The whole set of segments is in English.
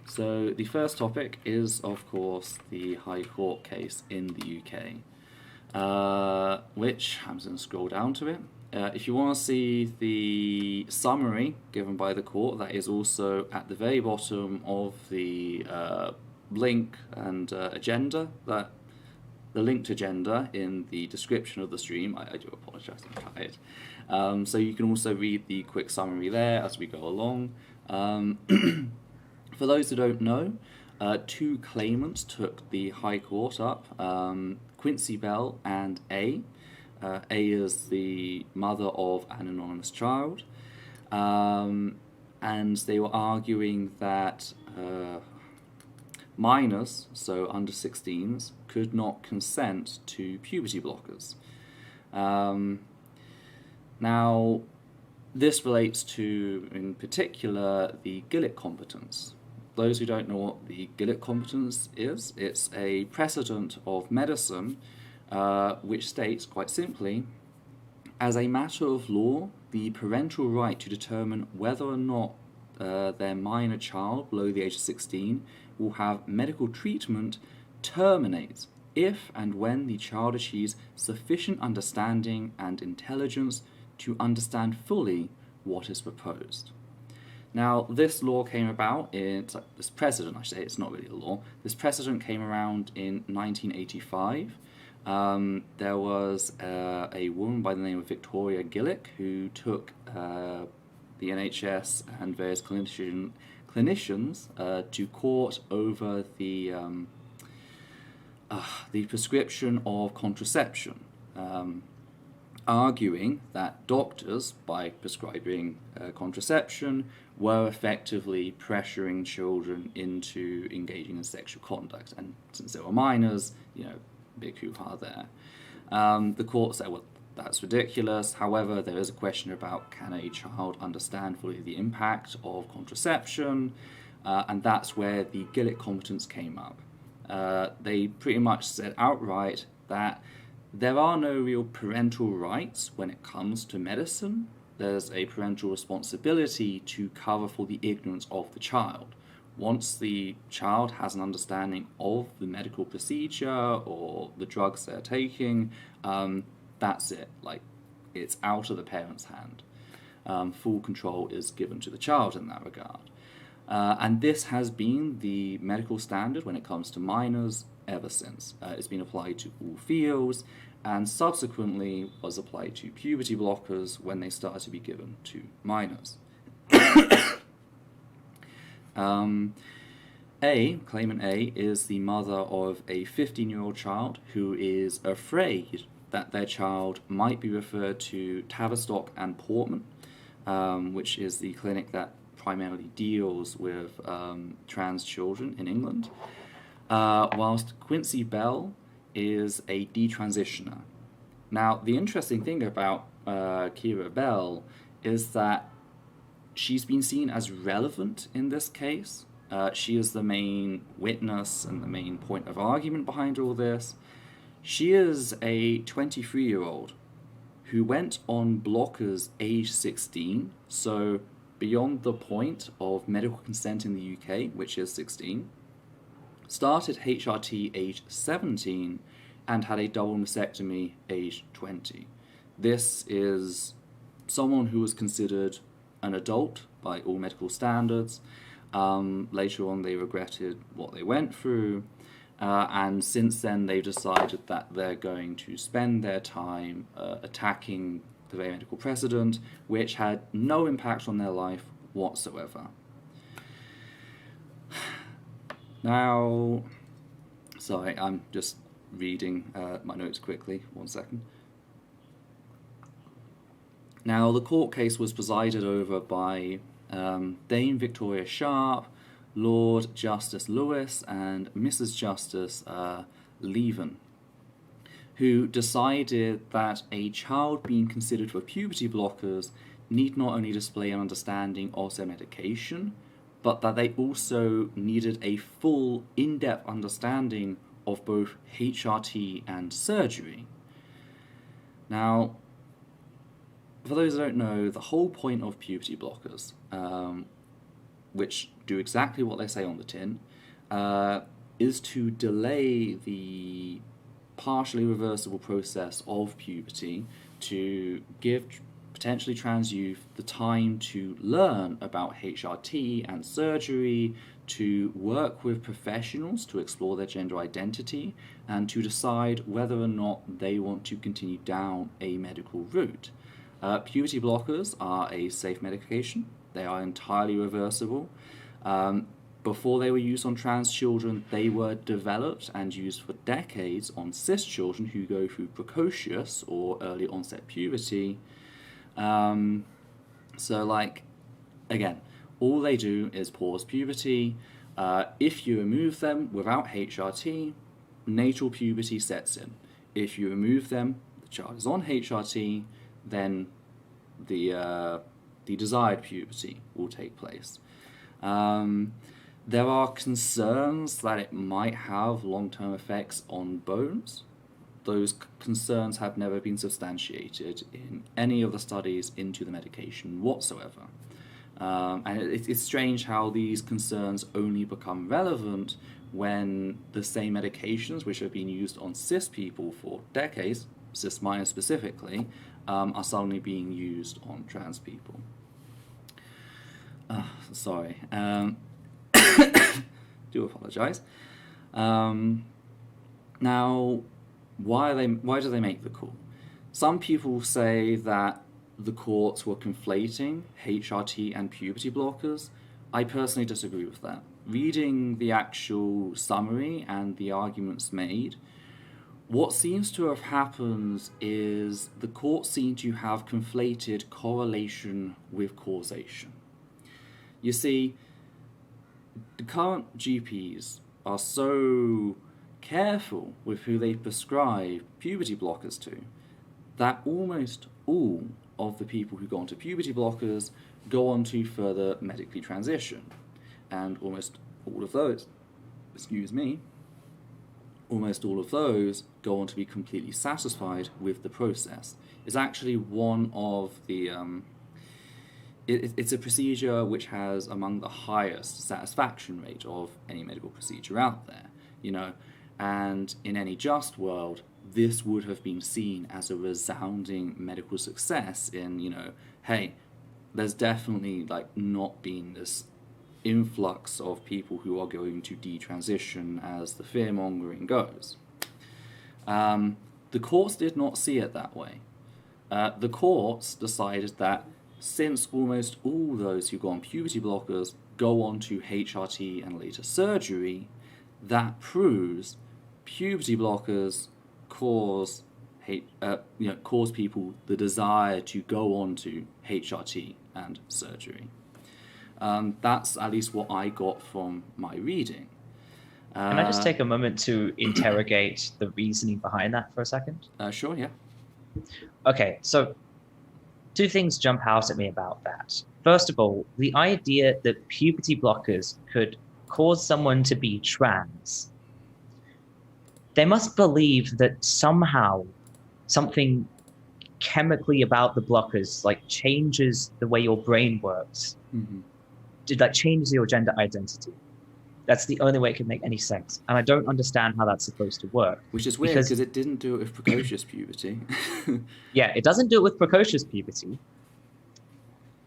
So the first topic is, of course, the High Court case in the UK, which I'm just going to scroll down to it. If you want to see the summary given by the court, that is also at the very bottom of the link and agenda, that the linked agenda in the description of the stream. I do apologise, I'm tired. So you can also read the quick summary there as we go along. For those who don't know, two claimants took the High Court up, Quincy Bell and A. A is the mother of an anonymous child, and they were arguing that minors, so under 16s, could not consent to puberty blockers. Now, this relates to, in particular, the Gillett competence. Those who don't know what the Gillett competence is, it's a precedent of medicine which states, quite simply, as a matter of law, the parental right to determine whether or not their minor child below the age of 16 will have medical treatment terminates if and when the child achieves sufficient understanding and intelligence to understand fully what is proposed. Now, this law came about this precedent, I should say, it's not really a law. This precedent came around in 1985. There was a woman by the name of Victoria Gillick who took the NHS and various clinicians to court over the prescription of contraception, arguing that doctors, by prescribing contraception, were effectively pressuring children into engaging in sexual conduct. And since they were minors, big hoo-ha there. The court said, well, that's ridiculous. However, there is a question about, can a child understand fully the impact of contraception? And that's where the Gillett competence came up. They pretty much said outright that there are no real parental rights when it comes to medicine. There's a parental responsibility to cover for the ignorance of the child. Once the child has an understanding of the medical procedure or the drugs they're taking, that's it. It's out of the parent's hand. Full control is given to the child in that regard. And this has been the medical standard when it comes to minors ever since. It's been applied to all fields, and subsequently was applied to puberty blockers when they started to be given to minors. Claimant A is the mother of a 15-year-old child who is afraid that their child might be referred to Tavistock and Portman, which is the clinic that primarily deals with trans children in England, whilst Quincy Bell is a detransitioner. Now, the interesting thing about Kira Bell is that she's been seen as relevant in this case. She is the main witness and the main point of argument behind all this. She is a 23-year-old who went on blockers age 16, so beyond the point of medical consent in the UK, which is 16, started HRT age 17, and had a double mastectomy age 20. This is someone who was considered an adult by all medical standards. Later on, they regretted what they went through, and since then they've decided that they're going to spend their time attacking the very medical precedent, which had no impact on their life whatsoever. Now, sorry, I'm just reading my notes quickly, 1 second. Now, the court case was presided over by Dame Victoria Sharp, Lord Justice Lewis, and Mrs. Justice Leven, who decided that a child being considered for puberty blockers need not only display an understanding of their medication, but that they also needed a full, in-depth understanding of both HRT and surgery. Now, for those who don't know, the whole point of puberty blockers which do exactly what they say on the tin, is to delay the partially reversible process of puberty to give potentially trans youth the time to learn about HRT and surgery, to work with professionals to explore their gender identity, and to decide whether or not they want to continue down a medical route. Puberty blockers are a safe medication. They are entirely reversible. Before they were used on trans children, they were developed and used for decades on cis children who go through precocious or early onset puberty. So, like, again, all they do is pause puberty. If you remove them without HRT, natal puberty sets in. If you remove them, the child is on HRT, then the desired puberty will take place. There are concerns that it might have long-term effects on bones. Those concerns have never been substantiated in any of the studies into the medication whatsoever. And it's strange how these concerns only become relevant when the same medications which have been used on cis people for decades, cis minors specifically, are suddenly being used on trans people. Sorry. Do apologize. Now, why do they make the call? Some people say that the courts were conflating HRT and puberty blockers. I personally disagree with that. Reading the actual summary and the arguments made, what seems to have happened is the courts seem to have conflated correlation with causation. You see, the current GPs are so careful with who they prescribe puberty blockers to that almost all of the people who go onto puberty blockers go on to further medically transition. And almost all of those, almost all of those go on to be completely satisfied with the process. It's actually one of the... It's a procedure which has among the highest satisfaction rate of any medical procedure out there, and in any just world, this would have been seen as a resounding medical success in, hey, there's definitely not been this influx of people who are going to detransition as the fear-mongering goes. The courts did not see it that way. The courts decided that since almost all those who go on puberty blockers go on to HRT and later surgery, that proves puberty blockers cause people the desire to go on to HRT and surgery. That's at least what I got from my reading. Can I just take a moment to interrogate the reasoning behind that for a second? Sure, yeah. Okay, so two things jump out at me about that. First of all, the idea that puberty blockers could cause someone to be trans. They must believe that somehow something chemically about the blockers changes the way your brain works. Mm-hmm. That changes your gender identity. That's the only way it can make any sense. And I don't understand how that's supposed to work. Which is weird because it didn't do it with precocious puberty. Yeah, it doesn't do it with precocious puberty.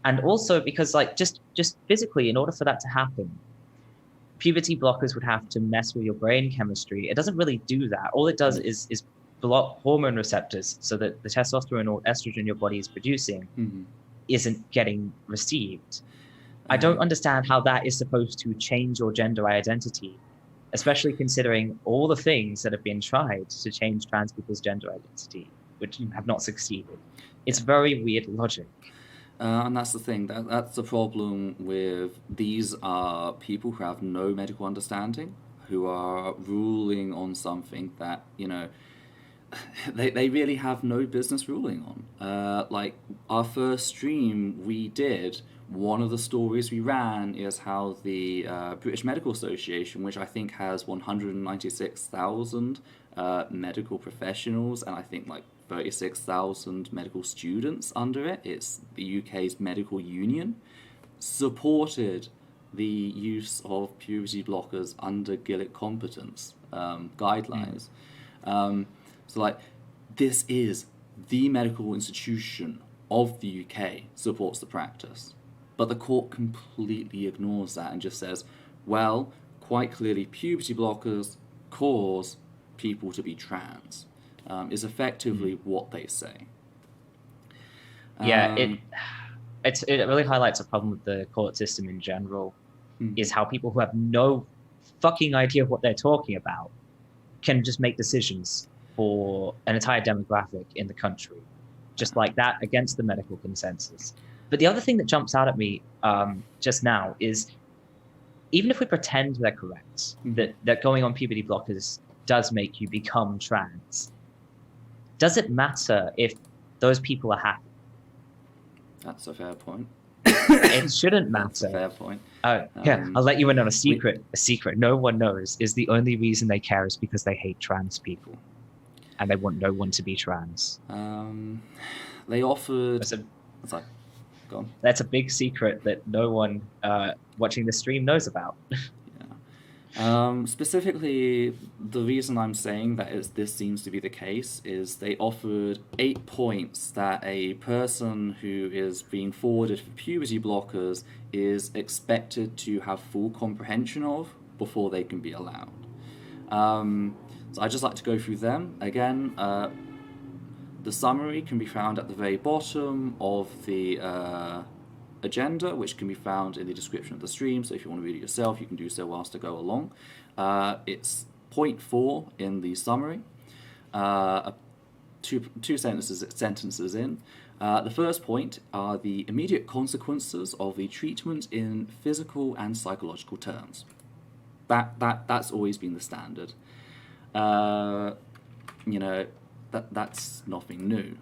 And also because just physically, in order for that to happen, puberty blockers would have to mess with your brain chemistry. It doesn't really do that. All it does is block hormone receptors so that the testosterone or estrogen your body is producing isn't getting received. I don't understand how that is supposed to change your gender identity, especially considering all the things that have been tried to change trans people's gender identity, which have not succeeded. It's very weird logic. And that's the thing. That's the problem with these are people who have no medical understanding, who are ruling on something that, they really have no business ruling on. Our first stream we did, one of the stories we ran is how the British Medical Association, which I think has 196,000 medical professionals and I think 36,000 medical students under it, it's the UK's medical union, supported the use of puberty blockers under Gilead competence guidelines. So like, this is the medical institution of the UK supports the practice, but the court completely ignores that and just says, well, quite clearly puberty blockers cause people to be trans, is effectively what they say. Yeah, it really highlights a problem with the court system in general, is how people who have no fucking idea of what they're talking about can just make decisions for an entire demographic in the country, just like that, against the medical consensus. But the other thing that jumps out at me just now is, even if we pretend they're correct, that going on puberty blockers does make you become trans, does it matter if those people are happy? That's a fair point. It shouldn't matter. That's a fair point. Yeah, I'll let you in on a secret. A secret no one knows is the only reason they care is because they hate trans people, and they want no one to be trans. They offered. That's go on. That's a big secret that no one watching the stream knows about. Specifically, the reason I'm saying that this seems to be the case is they offered 8 points that a person who is being forwarded for puberty blockers is expected to have full comprehension of before they can be allowed. So I'd just like to go through them. Again, the summary can be found at the very bottom of the agenda, which can be found in the description of the stream, so if you want to read it yourself, you can do so whilst I go along. It's point 4 in the summary, two sentences in. The first point are the immediate consequences of the treatment in physical and psychological terms. That's always been the standard. That's nothing new.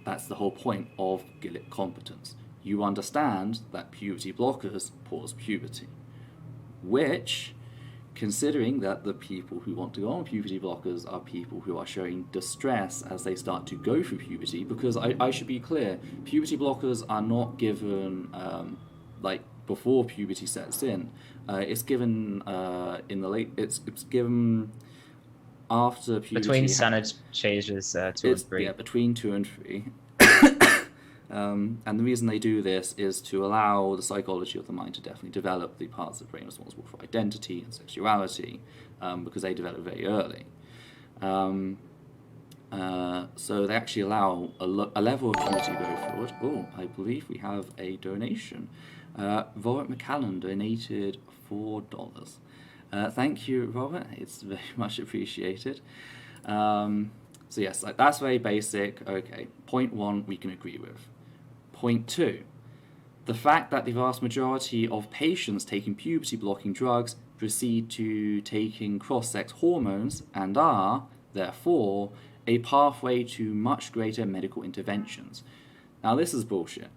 That's the whole point of Gilead competence. You understand that puberty blockers cause puberty, which, considering that the people who want to go on puberty blockers are people who are showing distress as they start to go through puberty, because I should be clear, puberty blockers are not given before puberty sets in. It's given in the late. It's given after puberty. Between standard changes 2 and 3. Yeah, between 2 and 3. And the reason they do this is to allow the psychology of the mind to definitely develop the parts of the brain responsible for identity and sexuality, because they develop very early. So they actually allow a level of puberty to go forward. Oh, I believe we have a donation. Robert McCallan donated $4. Thank you, Robert. It's very much appreciated. So yes, that's very basic. Okay, point 1 we can agree with. Point 2, the fact that the vast majority of patients taking puberty-blocking drugs proceed to taking cross-sex hormones and are, therefore, a pathway to much greater medical interventions. Now, this is bullshit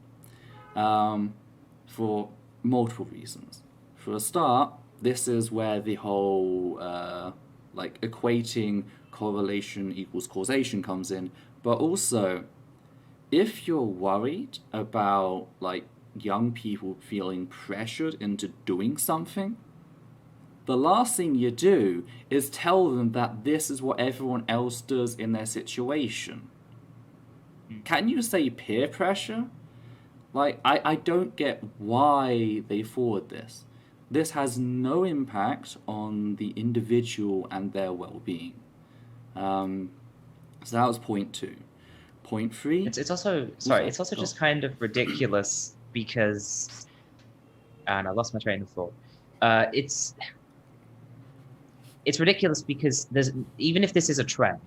for multiple reasons. For a start, this is where the whole equating correlation equals causation comes in, but also, if you're worried about young people feeling pressured into doing something, the last thing you do is tell them that this is what everyone else does in their situation. Can you say peer pressure? I don't get why they forward this. This has no impact on the individual and their well-being. So that was point 2. Point 3. It's also just kind of ridiculous because, and I lost my train of thought. It's ridiculous because even if this is a trend,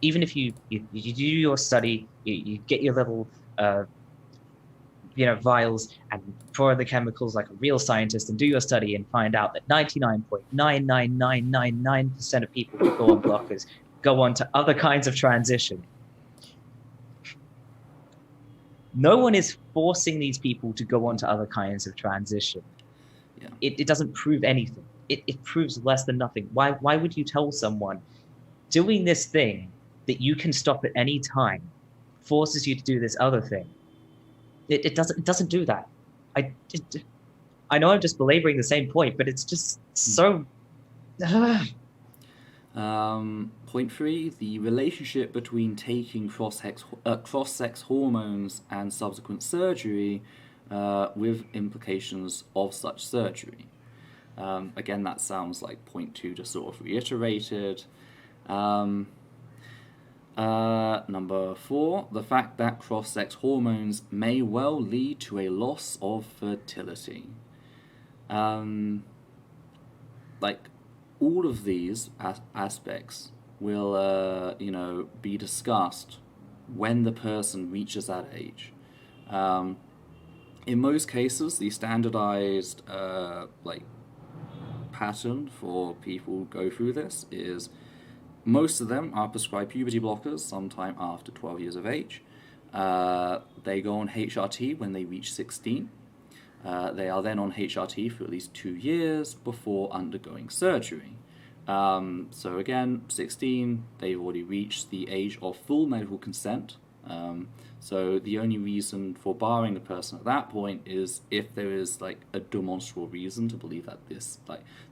even if you do your study, you get your little vials and pour the chemicals like a real scientist and do your study and find out that 99.99999% of people who go on blockers go on to other kinds of transition. No one is forcing these people to go on to other kinds of transition. Yeah. It doesn't prove anything. It proves less than nothing. Why would you tell someone doing this thing that you can stop at any time forces you to do this other thing? It doesn't do that. I I know I'm just belaboring the same point, but it's just so. Point 3, the relationship between taking cross-sex hormones and subsequent surgery with implications of such surgery. Again, that sounds like point 2 just sort of reiterated. Number 4, the fact that cross-sex hormones may well lead to a loss of fertility. All of these aspects will, be discussed when the person reaches that age. In most cases, the standardized pattern for people who go through this is most of them are prescribed puberty blockers sometime after 12 years of age. They go on HRT when they reach 16. They are then on HRT for at least 2 years before undergoing surgery. So again, 16, they've already reached the age of full medical consent. So the only reason for barring the person at that point is if there is a demonstrable reason to believe that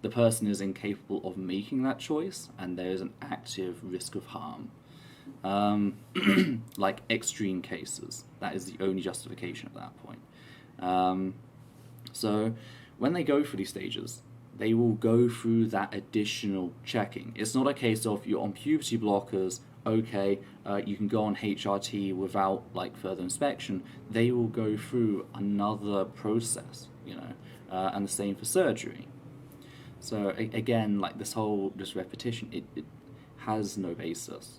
the person is incapable of making that choice and there is an active risk of harm. Extreme cases. That is the only justification at that point. So when they go through these stages, they will go through that additional checking. It's not a case of you're on puberty blockers, okay, you can go on HRT without further inspection. They will go through another process, and the same for surgery. So again, this whole repetition, it has no basis.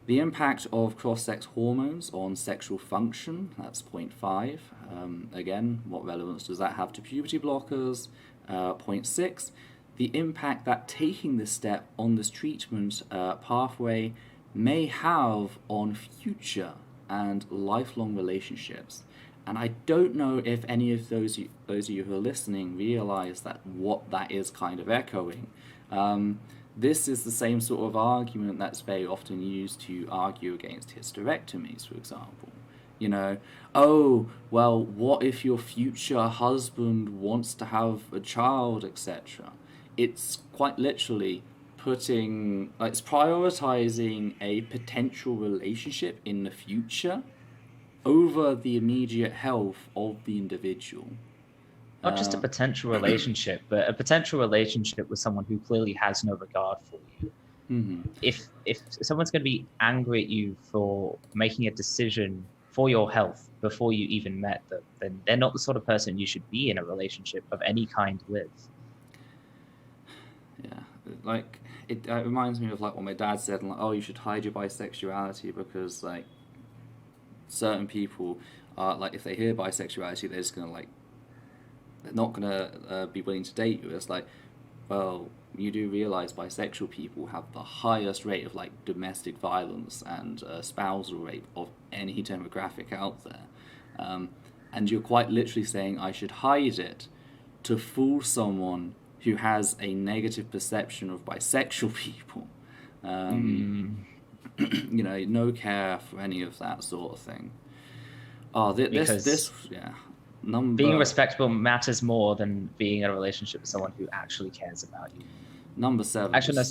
The impact of cross-sex hormones on sexual function, that's point 5. Again, what relevance does that have to puberty blockers? Point 6, the impact that taking this step on this treatment pathway may have on future and lifelong relationships. And I don't know if any of those of you who are listening realize what that is kind of echoing. This is the same sort of argument that's very often used to argue against hysterectomies, for example. Oh, well, what if your future husband wants to have a child, etc.? It's quite literally it's prioritizing a potential relationship in the future over the immediate health of the individual. Not just a potential relationship, but a potential relationship with someone who clearly has no regard for you. Mm-hmm. If someone's going to be angry at you for making a decision for your health before you even met them, then they're not the sort of person you should be in a relationship of any kind with. Yeah, it reminds me of what my dad said, oh, you should hide your bisexuality because certain people are if they hear bisexuality, they're just gonna they're not gonna be willing to date you. It's well, you do realize bisexual people have the highest rate of domestic violence and spousal rape of any demographic out there, and you're quite literally saying I should hide it to fool someone who has a negative perception of bisexual people. No care for any of that sort of thing. Being respectable matters more than being in a relationship with someone who actually cares about you. Number 7. Actually,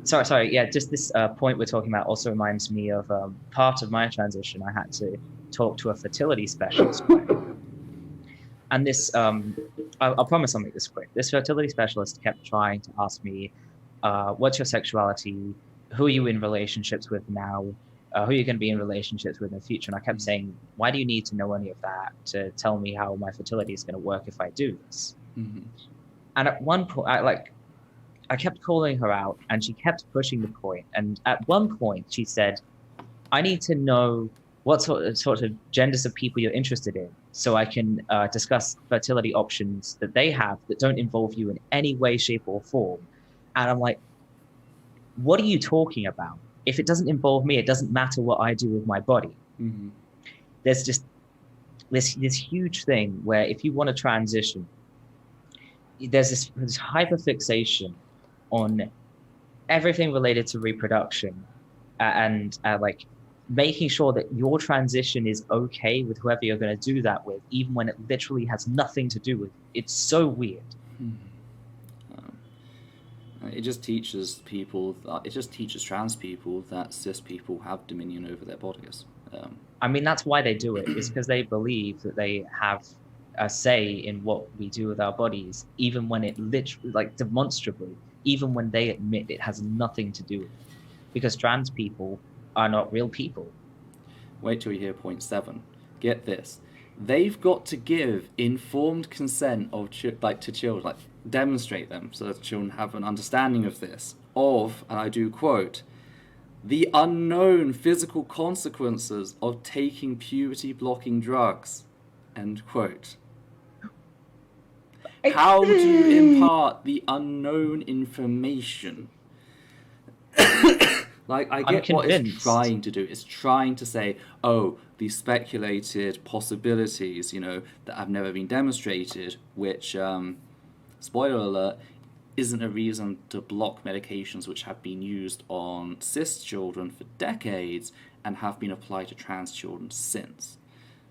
sorry. Yeah, just this point we're talking about also reminds me of part of my transition. I had to talk to a fertility specialist. And this, I promise I'll make this quick. This fertility specialist kept trying to ask me, what's your sexuality? Who are you in relationships with now? Who are you going to be in relationships with in the future? And I kept saying, why do you need to know any of that to tell me how my fertility is going to work if I do this? Mm-hmm. And at one point, I kept calling her out and she kept pushing the point. And at one point she said, I need to know what sort of genders of people you're interested in so I can discuss fertility options that they have that don't involve you in any way, shape or form. And I'm like, what are you talking about? If it doesn't involve me, it doesn't matter what I do with my body. Mm-hmm. There's just this huge thing where if you want to transition, there's this hyperfixation on everything related to reproduction and making sure that your transition is okay with whoever you're going to do that with, even when it literally has nothing to do with it. It's so weird. It just teaches people. It just teaches trans people that cis people have dominion over their bodies. I mean, that's why they do it. It's because they believe that they have a say in what we do with our bodies, even when it literally, like demonstrably, even when they admit it has nothing to do with it. Because trans people are not real people. Wait till you hear point 7. Get this. They've got to give informed consent of to children, like demonstrate them so that children have an understanding of this, of, and I do quote, the unknown physical consequences of taking puberty blocking drugs, end quote. How do you impart the unknown information? Like, I get what it's trying to do. It's trying to say, oh, these speculated possibilities, that have never been demonstrated, which, spoiler alert, isn't a reason to block medications which have been used on cis children for decades and have been applied to trans children since.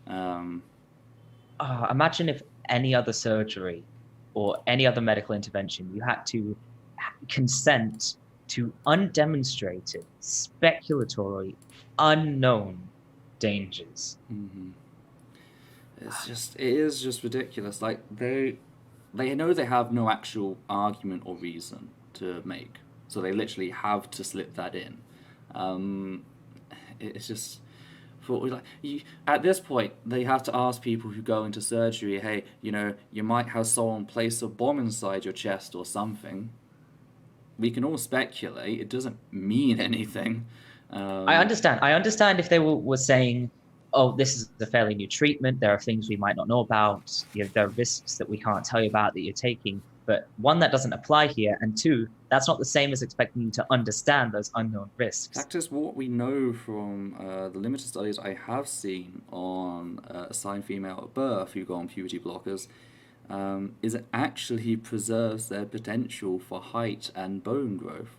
Imagine if any other surgery or any other medical intervention, you had to consent to undemonstrated, speculatory, unknown dangers. Mm-hmm. It is just ridiculous. Like, they know they have no actual argument or reason to make, so they literally have to slip that in. It's just, at this point, they have to ask people who go into surgery, hey, you might have someone place a bomb inside your chest or something. We can all speculate. It doesn't mean anything. I understand if they were saying, oh, this is a fairly new treatment. There are things we might not know about. There are risks that we can't tell you about that you're taking. But one, that doesn't apply here. And two, that's not the same as expecting you to understand those unknown risks. In fact, is what we know from the limited studies I have seen on assigned female at birth who go on puberty blockers, is it actually preserves their potential for height and bone growth,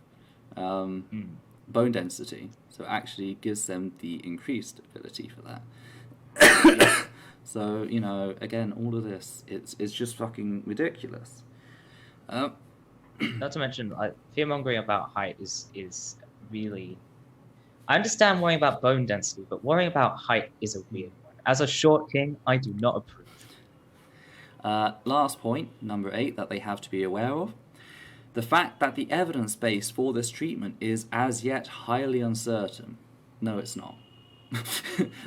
bone density. So it actually gives them the increased ability for that. So, again, all of this, it's just fucking ridiculous. Not to mention, fear-mongering about height is really... I understand worrying about bone density, but worrying about height is a weird one. As a short king, I do not approve. Last point, number 8, that they have to be aware of. The fact that the evidence base for this treatment is as yet highly uncertain. No, it's not.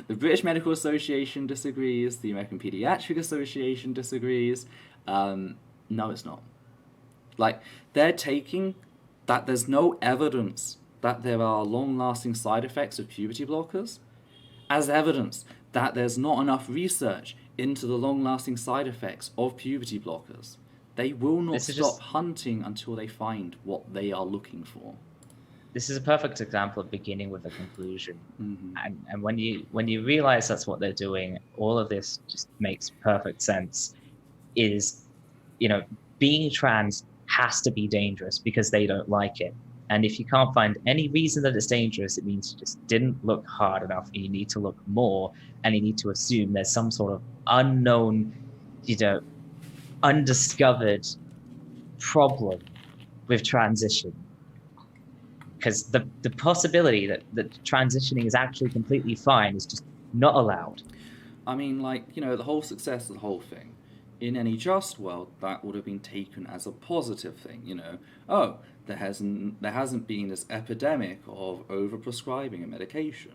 The British Medical Association disagrees. The American Pediatric Association disagrees. No, it's not. Like, they're taking that there's no evidence that there are long-lasting side effects of puberty blockers as evidence that there's not enough research into the long-lasting side effects of puberty blockers. They will not stop hunting until they find what they are looking for. This is a perfect example of beginning with a conclusion. Mm-hmm. And when you realize that's what they're doing, all of this just makes perfect sense. Is, being trans has to be dangerous because they don't like it. And if you can't find any reason that it's dangerous, it means you just didn't look hard enough, and you need to look more, and you need to assume there's some sort of unknown, undiscovered problem with transition. Because the possibility that transitioning is actually completely fine is just not allowed. I mean, the whole success of the whole thing, in any just world, that would have been taken as a positive thing, Oh, there hasn't been this epidemic of overprescribing a medication.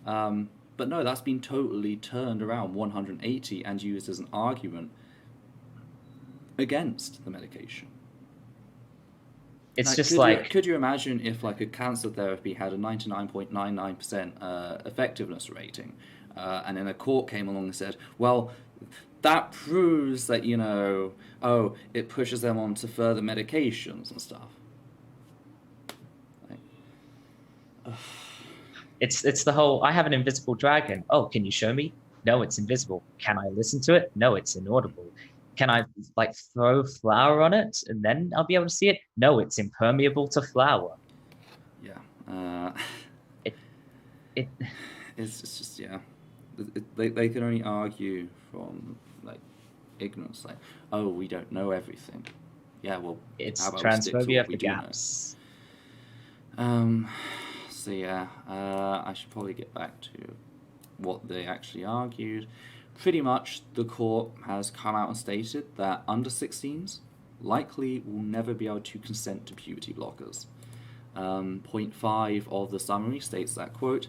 But no, that's been totally turned around 180 and used as an argument against the medication. It's could you imagine if a cancer therapy had a 99.99% effectiveness rating, and then a court came along and said, well, that proves that, it pushes them on to further medications and stuff. It's the whole, I have an invisible dragon. Oh, can you show me? No, it's invisible. Can I listen to it? No, it's inaudible. Can I throw flour on it and then I'll be able to see it? No, it's impermeable to flour. Yeah. it's just yeah, they can only argue from like ignorance, like, oh, we don't know everything. Yeah, well, how It's about we stick to transphobia what we for do know? gaps. So yeah, I should probably get back to what they actually argued. Pretty much, the court has come out and stated that under 16s likely will never be able to consent to puberty blockers. Point 5 of the summary states that, quote,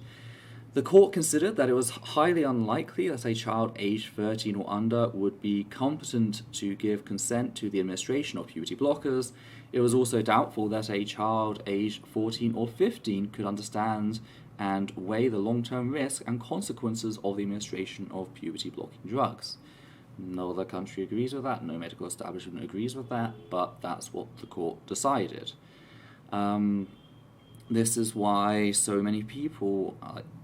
the court considered that it was highly unlikely that a child aged 13 or under would be competent to give consent to the administration of puberty blockers. It was also doubtful that a child aged 14 or 15 could understand and weigh the long-term risk and consequences of the administration of puberty-blocking drugs. No other country agrees with that, no medical establishment agrees with that, but that's what the court decided. This is why so many people,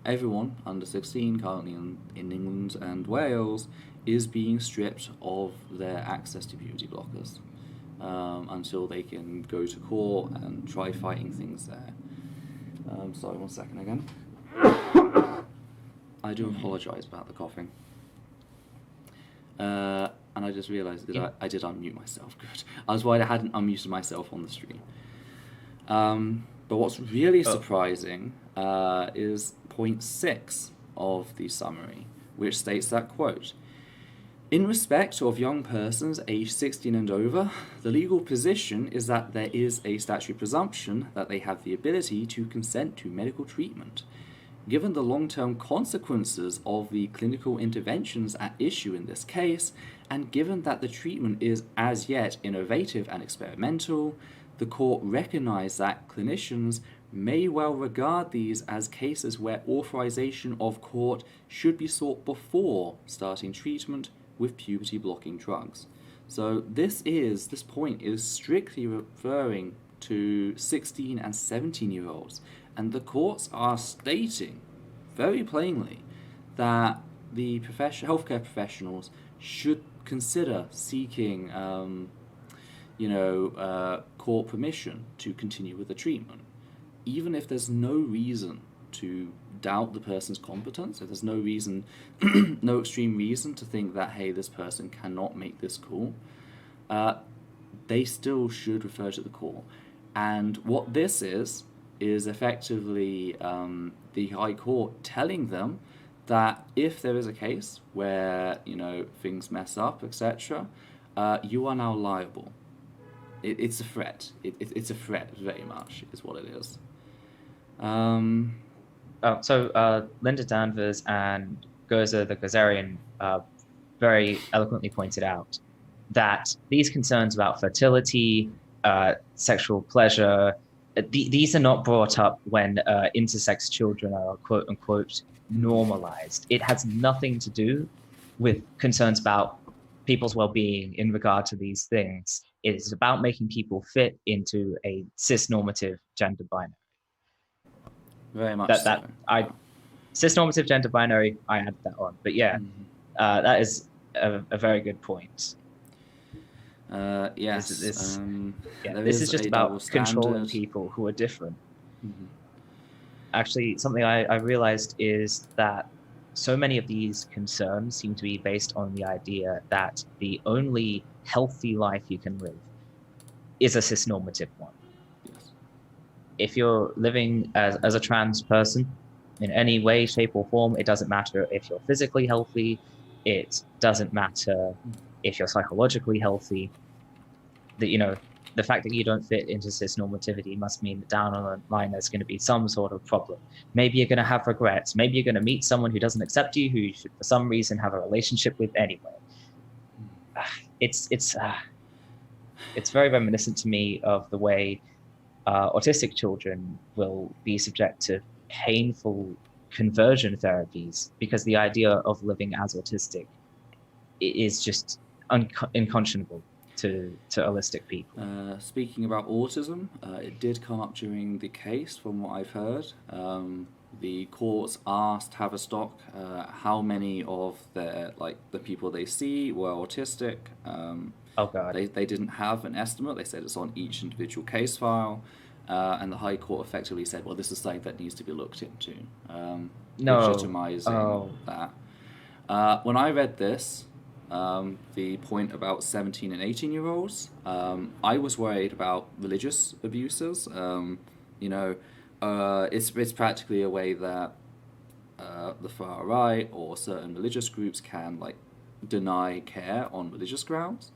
everyone under 16 currently in England and Wales, is being stripped of their access to puberty blockers until they can go to court and try fighting things there. Sorry, 1 second again. I do apologise about the coughing. And I just realised that I did unmute myself. Good. I was worried I hadn't unmuted myself on the stream. But what's really surprising is point 6 of the summary, which states that, quote, in respect of young persons aged 16 and over, the legal position is that there is a statutory presumption that they have the ability to consent to medical treatment. Given the long-term consequences of the clinical interventions at issue in this case, and given that the treatment is as yet innovative and experimental, the court recognized that clinicians may well regard these as cases where authorization of court should be sought before starting treatment with puberty-blocking drugs. So this point is strictly referring to 16 and 17-year-olds, and the courts are stating very plainly that the healthcare professionals should consider seeking court permission to continue with the treatment, even if there's no reason to doubt the person's competence, if there's no reason, no extreme reason to think that, hey, this person cannot make this call, they still should refer to the court. And what this is effectively the High Court telling them that if there is a case where, things mess up, etc., you are now liable. It's a threat. It's a threat, very much, is what it is. Linda Danvers and Goza the Gazarian very eloquently pointed out that these concerns about fertility, sexual pleasure, these are not brought up when intersex children are quote unquote normalized. It has nothing to do with concerns about people's well-being in regard to these things. It is about making people fit into a cis-normative gender binary. Very much Cis-normative gender binary, I added that on. But yeah, that is a very good point. Yes. This is just about controlling people who are different. Mm-hmm. Actually, something I realized is that so many of these concerns seem to be based on the idea that the only healthy life you can live is a cis-normative one. Yes. If you're living as a trans person in any way, shape, or form, it doesn't matter if you're physically healthy, it doesn't matter if you're psychologically healthy. The fact that you don't fit into cis-normativity must mean that down on the line there's going to be some sort of problem. Maybe you're going to have regrets. Maybe you're going to meet someone who doesn't accept you, who you should for some reason have a relationship with anyway. It's very reminiscent to me of the way autistic children will be subject to painful conversion therapies because the idea of living as autistic is just unconscionable to holistic people. Speaking about autism, it did come up during the case from what I've heard. The courts asked Tavistock how many of the people they see were autistic. Oh God. They didn't have an estimate. They said it's on each individual case file. And the High Court effectively said, well, this is something that needs to be looked into, No. legitimizing Oh. that. When I read this, the point about 17 and 18-year-olds, I was worried about religious abuses. You know, it's practically a way that the far right or certain religious groups can like deny care on religious grounds.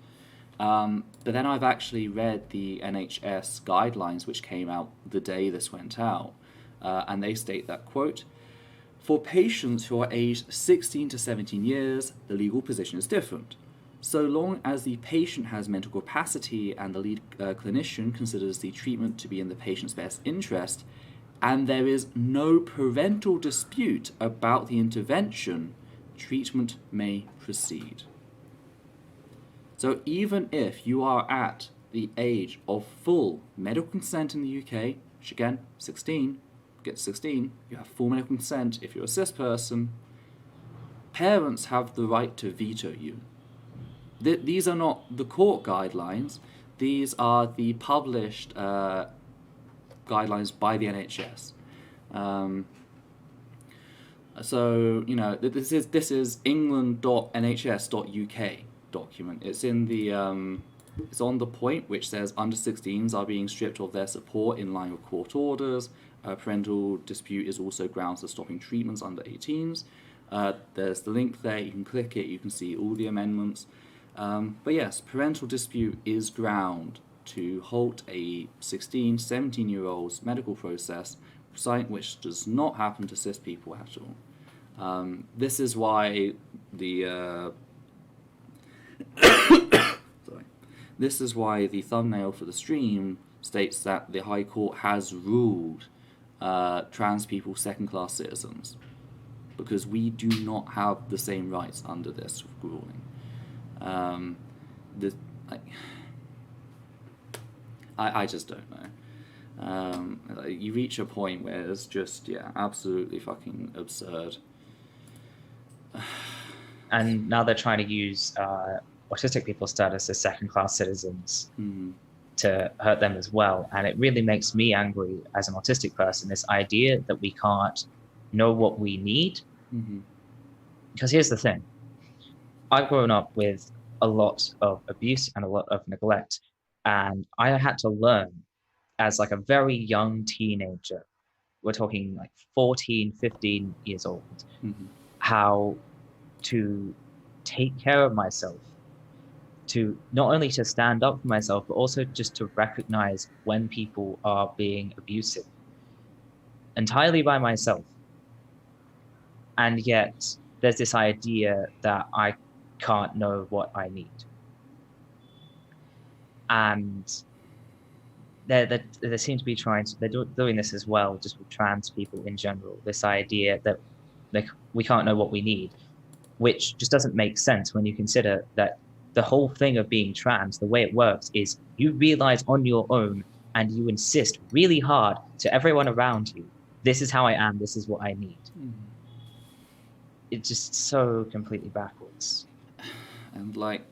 But then I've actually read the NHS guidelines, which came out the day this went out, and they state that, quote, for patients who are aged 16 to 17 years, the legal position is different. So long as the patient has mental capacity and the lead clinician considers the treatment to be in the patient's best interest, and there is no parental dispute about the intervention, treatment may proceed. So even if you are at the age of full medical consent in the UK, which again, 16, get to 16, you have full medical consent if you're a cis person, parents have the right to veto you. These are not the court guidelines, these are the published guidelines by the NHS. So, you know, this is england.nhs.uk document. It's in the it's on the point which says under 16s are being stripped of their support in line with court orders. Parental dispute is also grounds for stopping treatments under 18s. There's the link there. You can click it. You can see all the amendments. But yes, parental dispute is ground to halt a 16, 17-year-old's medical process, something which does not happen to cis people at all. This is why the sorry. This is why the thumbnail for the stream states that the High Court has ruled trans people second-class citizens, because we do not have the same rights under this ruling. I just don't know. You reach a point where it's just, absolutely fucking absurd. And now they're trying to use autistic people's status as second-class citizens to hurt them as well. And it really makes me angry as an autistic person, this idea that we can't know what we need. Because here's the thing. I've grown up with a lot of abuse and a lot of neglect. And I had to learn as like a very young teenager, we're talking like 14, 15 years old, how to take care of myself, to not only to stand up for myself, but also just to recognize when people are being abusive entirely by myself. And yet there's this idea that I can't know what I need. And they seem to be they're doing this as well, just with trans people in general, this idea that we can't know what we need, which just doesn't make sense when you consider that the whole thing of being trans, the way it works is you realize on your own and you insist really hard to everyone around you, this is how I am, this is what I need. It's just so completely backwards. And like,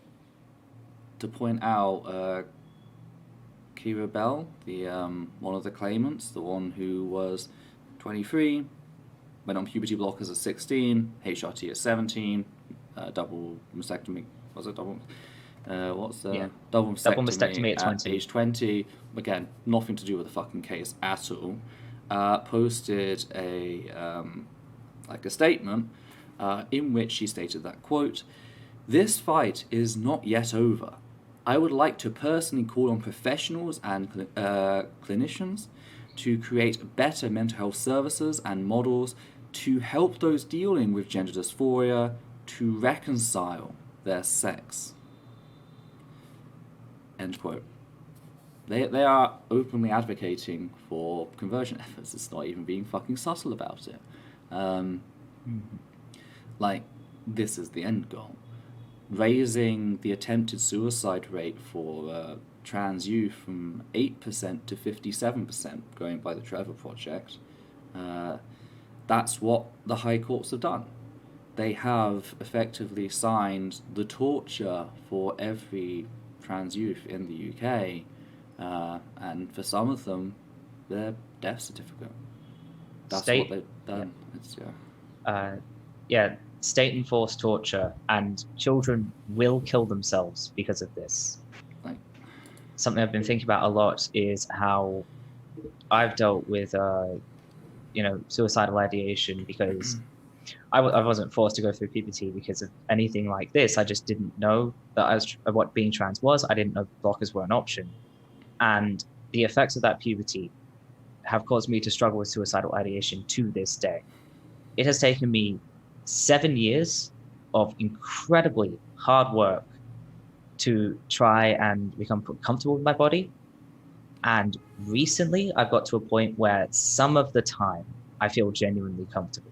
to point out, Kira Bell, the one of the claimants, the one who was 23, went on puberty blockers at 16, HRT at 17, double mastectomy. Was it double? Double mastectomy at 20. Age 20. Again, nothing to do with the fucking case at all. Posted a statement in which she stated that, quote, "This fight is not yet over. I would like to personally call on professionals and clinicians to create better mental health services and models to help those dealing with gender dysphoria to reconcile their sex." End quote. They are openly advocating for conversion efforts. It's not even being fucking subtle about it. Like, this is the end goal. Raising the attempted suicide rate for trans youth from 8% to 57%, going by the Trevor Project. That's what the High Courts have done. They have effectively signed the torture for every trans youth in the UK, and for some of them, their death certificate. That's State, what they've done. state-enforced torture, and children will kill themselves because of this. Like, something I've been thinking about a lot is how I've dealt with, suicidal ideation because I wasn't forced to go through puberty because of anything like this. I just didn't know what being trans was. I didn't know blockers were an option. And the effects of that puberty have caused me to struggle with suicidal ideation to this day. It has taken me 7 years of incredibly hard work to try and become comfortable with my body. And recently, I've got to a point where some of the time I feel genuinely comfortable.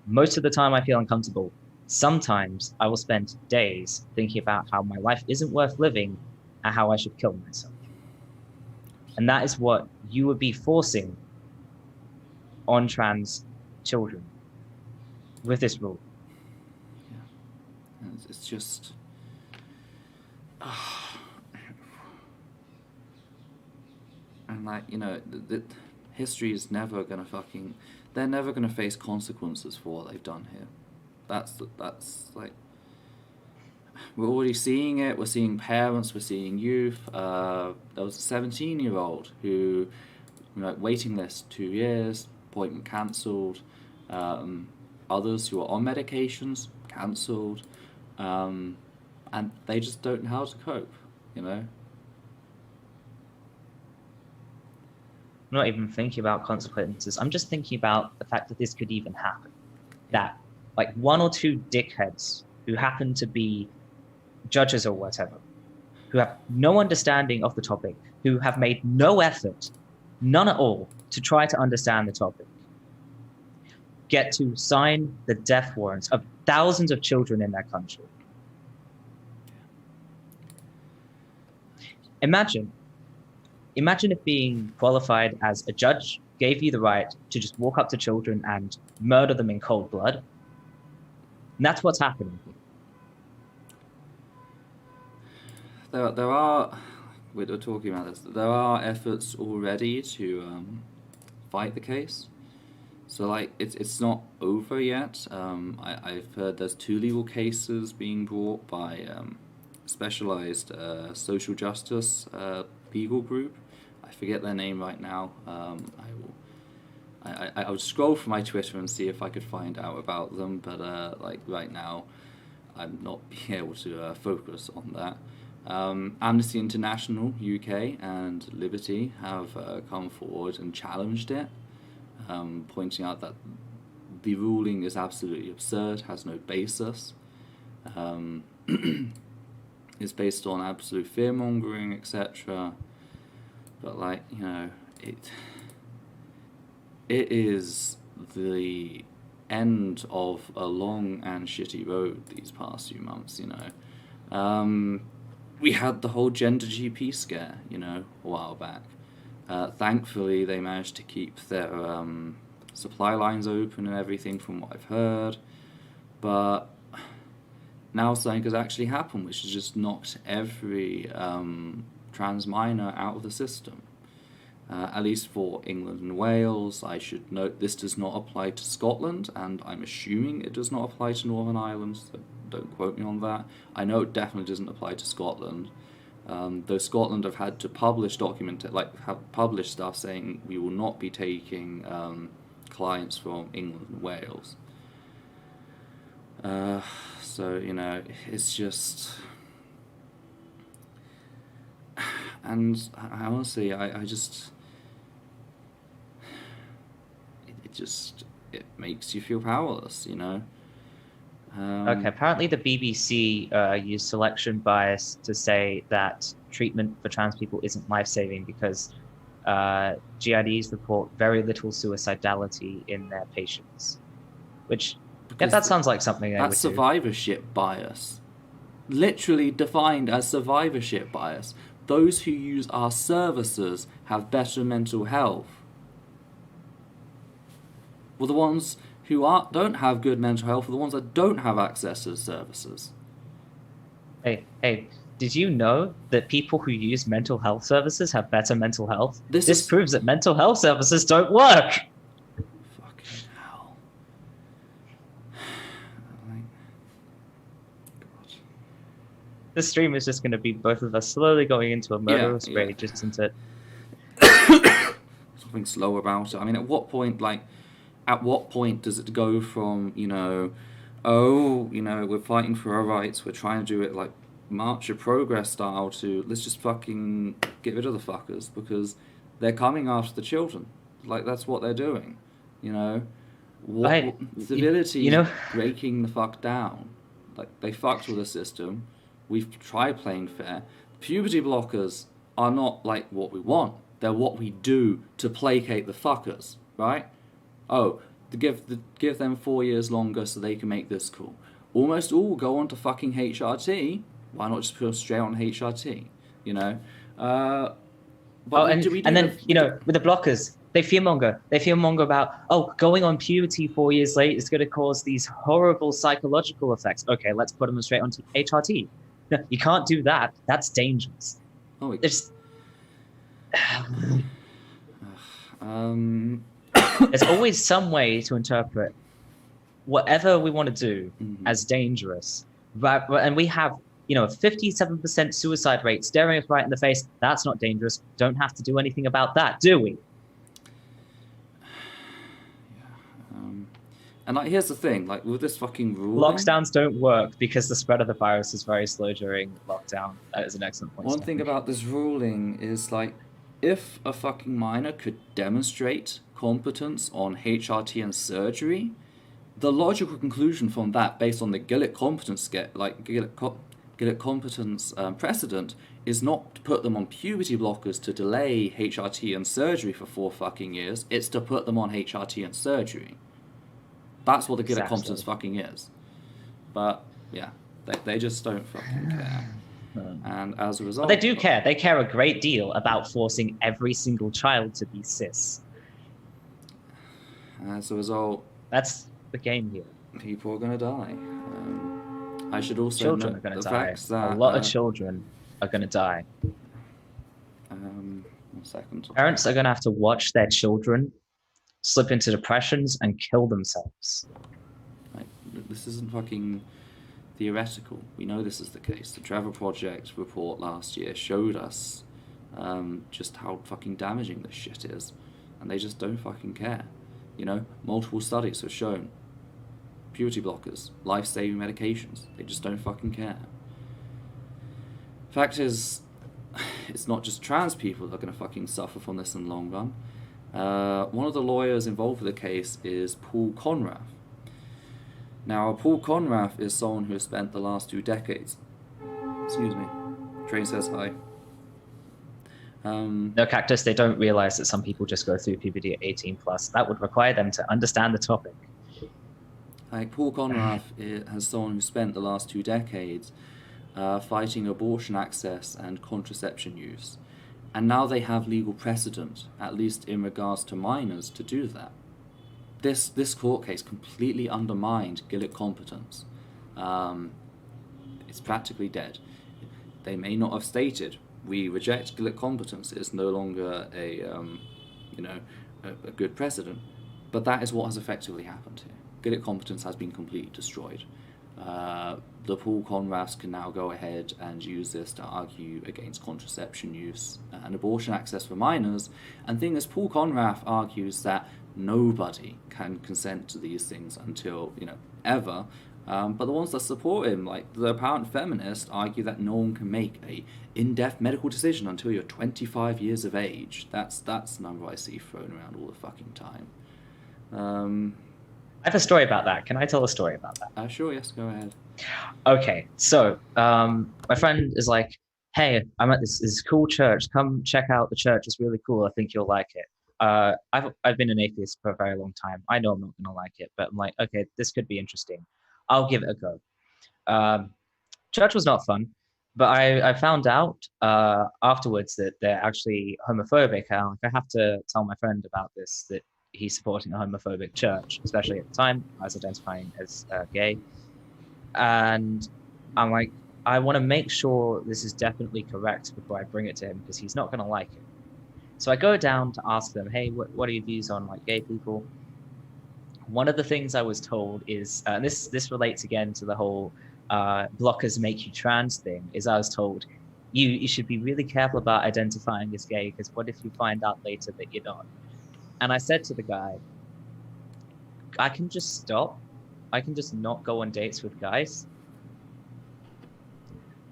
Most of the time I feel uncomfortable. Sometimes I will spend days thinking about how my life isn't worth living and how I should kill myself. And that is what you would be forcing on trans children with this rule. Yeah. It's just... and like, the history is never going to they're never going to face consequences for what they've done here. That's like, we're already seeing it. We're seeing parents, we're seeing youth. There was a 17-year-old who, waiting list 2 years, appointment cancelled. Others who are on medications, cancelled. And they just don't know how to cope, I'm not even thinking about consequences. I'm just thinking about the fact that this could even happen. That, like, 1 or 2 dickheads who happen to be judges or whatever, who have no understanding of the topic, who have made no effort, none at all, to try to understand the topic, get to sign the death warrants of thousands of children in their country. Imagine if being qualified as a judge gave you the right to just walk up to children and murder them in cold blood. And that's what's happening. There are, we're talking about this, there are efforts already to fight the case. So, like, it's not over yet. I've heard there's 2 legal cases being brought by specialized social justice legal group. I forget their name right now. I'll scroll for my Twitter and see if I could find out about them, but like right now I'm not being able to focus on that. Amnesty International UK and Liberty have come forward and challenged it, pointing out that the ruling is absolutely absurd, has no basis, is based on absolute fear-mongering, etc. But, like, it is the end of a long and shitty road these past few months, We had the whole gender GP scare, a while back. Thankfully, they managed to keep their supply lines open and everything from what I've heard. But now something has actually happened, which has just knocked every trans minor out of the system. At least for England and Wales. I should note this does not apply to Scotland, and I'm assuming it does not apply to Northern Ireland, so don't quote me on that. I know it definitely doesn't apply to Scotland, though Scotland have had to publish publish stuff saying we will not be taking clients from England and Wales. So, it's just... And honestly, it makes you feel powerless, Okay, apparently the BBC used selection bias to say that treatment for trans people isn't life-saving because GIDs report very little suicidality in their patients, which, that sounds like something they would do. That's survivorship bias. Literally defined as survivorship bias. Those who use our services have better mental health. Well, the ones who don't have good mental health are the ones that don't have access to the services. Hey, Did you know that people who use mental health services have better mental health? This This is proves that mental health services don't work. fucking hell. Like, God. This stream is just going to be both of us slowly going into a murderous Yeah. rage, isn't it? Something slow about it. I mean, at what point does it go from, oh, we're fighting for our rights, we're trying to do it like March of Progress style, to let's just fucking get rid of the fuckers because they're coming after the children. Like, that's what they're doing, you know? Right. Civility You know, breaking the fuck down. Like, they fucked with the system. We've tried playing fair. Puberty blockers are not like what we want. They're what we do to placate the fuckers, right? Oh, to give them 4 years longer so they can make this cool. Almost all go on to fucking HRT. Why not just put them straight on HRT? You know. But with the blockers, they fearmonger. They fearmonger about, going on puberty 4 years late is going to cause these horrible psychological effects. Okay, let's put them straight onto HRT. No, you can't do that. That's dangerous. Oh, There's um. there's always some way to interpret whatever we want to do as dangerous. And we have, 57% suicide rate staring us right in the face. That's not dangerous. Don't have to do anything about that, do we? And like, here's the thing, like with this fucking ruling, lockdowns don't work because the spread of the virus is very slow during lockdown. That is an excellent point. One thing about this ruling is, like, if a fucking minor could demonstrate competence on HRT and surgery, the logical conclusion from that, based on the Gillett competence precedent, is not to put them on puberty blockers to delay HRT and surgery for 4 fucking years. It's to put them on HRT and surgery. That's what the Gillett competence fucking is. But yeah, they just don't fucking care. And as a result, but they do care. They care a great deal about forcing every single child to be cis. As a result, that's the game here. People are going to die. I should also children note are going the to die. Facts that, a lot of children are going to die. 1 second. Parents are going to have to watch their children slip into depressions and kill themselves. Like, this isn't fucking theoretical. We know this is the case. The Trevor Project report last year showed us just how fucking damaging this shit is, and they just don't fucking care. Multiple studies have shown puberty blockers, life-saving medications. They just don't fucking care. Fact is, it's not just trans people that are going to fucking suffer from this in the long run. One of the lawyers involved with the case is Paul Conrath. Now, Paul Conrath is someone who has spent the last 2 decades... Excuse me. Train says hi. No, Cactus, they don't realize that some people just go through puberty at 18 plus. That would require them to understand the topic. Like, Paul Conrath has someone who spent the last 2 decades fighting abortion access and contraception use. And now they have legal precedent, at least in regards to minors, to do that. This court case completely undermined Gillett competence. It's practically dead. They may not have stated, we reject Gillett competence, it's no longer a good precedent, but that is what has effectively happened here. Gillett competence has been completely destroyed. The Paul Conraths can now go ahead and use this to argue against contraception use and abortion access for minors. And the thing is, Paul Conrath argues that nobody can consent to these things until, ever. But the ones that support him, like the apparent feminists, argue that no one can make a in-depth medical decision until you're 25 years of age. That's a number I see thrown around all the fucking time. I have a story about that. Can I tell a story about that? Sure, yes, go ahead. Okay, so my friend is like, hey, I'm at this cool church. Come check out the church. It's really cool. I think you'll like it. I've been an atheist for a very long time. I know I'm not going to like it, but I'm like, okay, this could be interesting. I'll give it a go. Church was not fun, but I found out afterwards that they're actually homophobic. I have to tell my friend about this, that he's supporting a homophobic church, especially at the time I was identifying as gay. And I'm like, I want to make sure this is definitely correct before I bring it to him, because he's not going to like it. So I go down to ask them, hey, what are your views on like gay people? One of the things I was told is, and this relates again to the whole blockers make you trans thing, is I was told, you should be really careful about identifying as gay, because what if you find out later that you're not? And I said to the guy, I can just stop. I can just not go on dates with guys.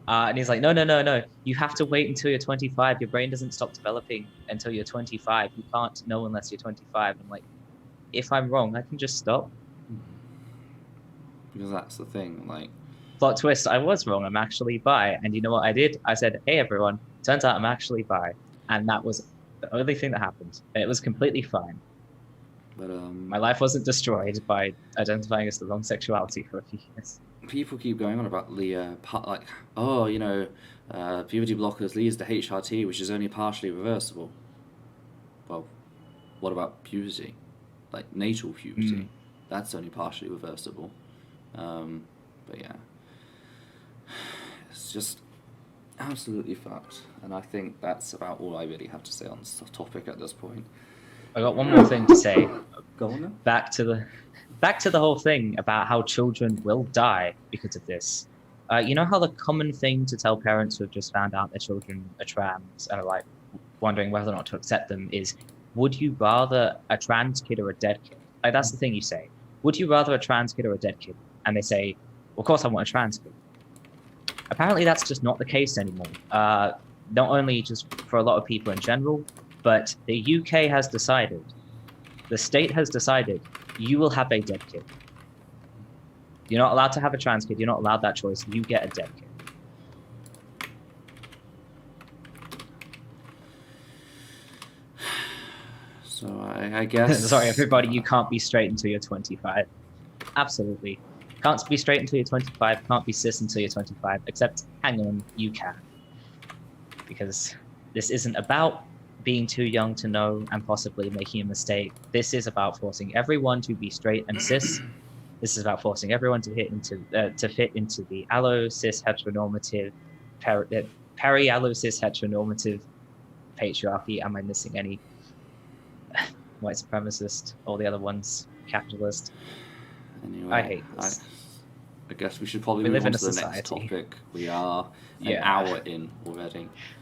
And he's like, no, no, no, no. You have to wait until you're 25. Your brain doesn't stop developing until you're 25. You can't know unless you're 25. I'm like, if I'm wrong, I can just stop. Because that's the thing, like... Plot twist, I was wrong. I'm actually bi. And you know what I did? I said, hey, everyone, turns out I'm actually bi. And that was the only thing that happened. It was completely fine. But my life wasn't destroyed by identifying as the wrong sexuality for a few years. People keep going on about the like, oh, you know, puberty blockers leads to HRT, which is only partially reversible. Well, what about puberty? Like natal puberty, that's only partially reversible. But yeah, it's just absolutely fucked. And I think that's about all I really have to say on this topic at this point. I got one more thing to say. Go on then. Back to the whole thing about how children will die because of this. You know how the common thing to tell parents who have just found out their children are trans and are like wondering whether or not to accept them is, would you rather a trans kid or a dead kid? Like, that's the thing you say. Would you rather a trans kid or a dead kid? And they say, well, of course I want a trans kid. Apparently that's just not the case anymore. Not only just for a lot of people in general, but the UK has decided, the state has decided, you will have a dead kid. You're not allowed to have a trans kid. You're not allowed that choice. You get a dead kid. So I guess... Sorry, everybody, you can't be straight until you're 25. Absolutely. Can't be straight until you're 25. Can't be cis until you're 25. Except, hang on, you can. Because this isn't about being too young to know and possibly making a mistake. This is about forcing everyone to be straight and cis. This is about forcing everyone to fit into the allo cis heteronormative, peri-allo cis heteronormative patriarchy. Am I missing any? White supremacist, all the other ones, capitalist. Anyway, I hate this. I guess we should probably move on to the next topic. We are an hour in already.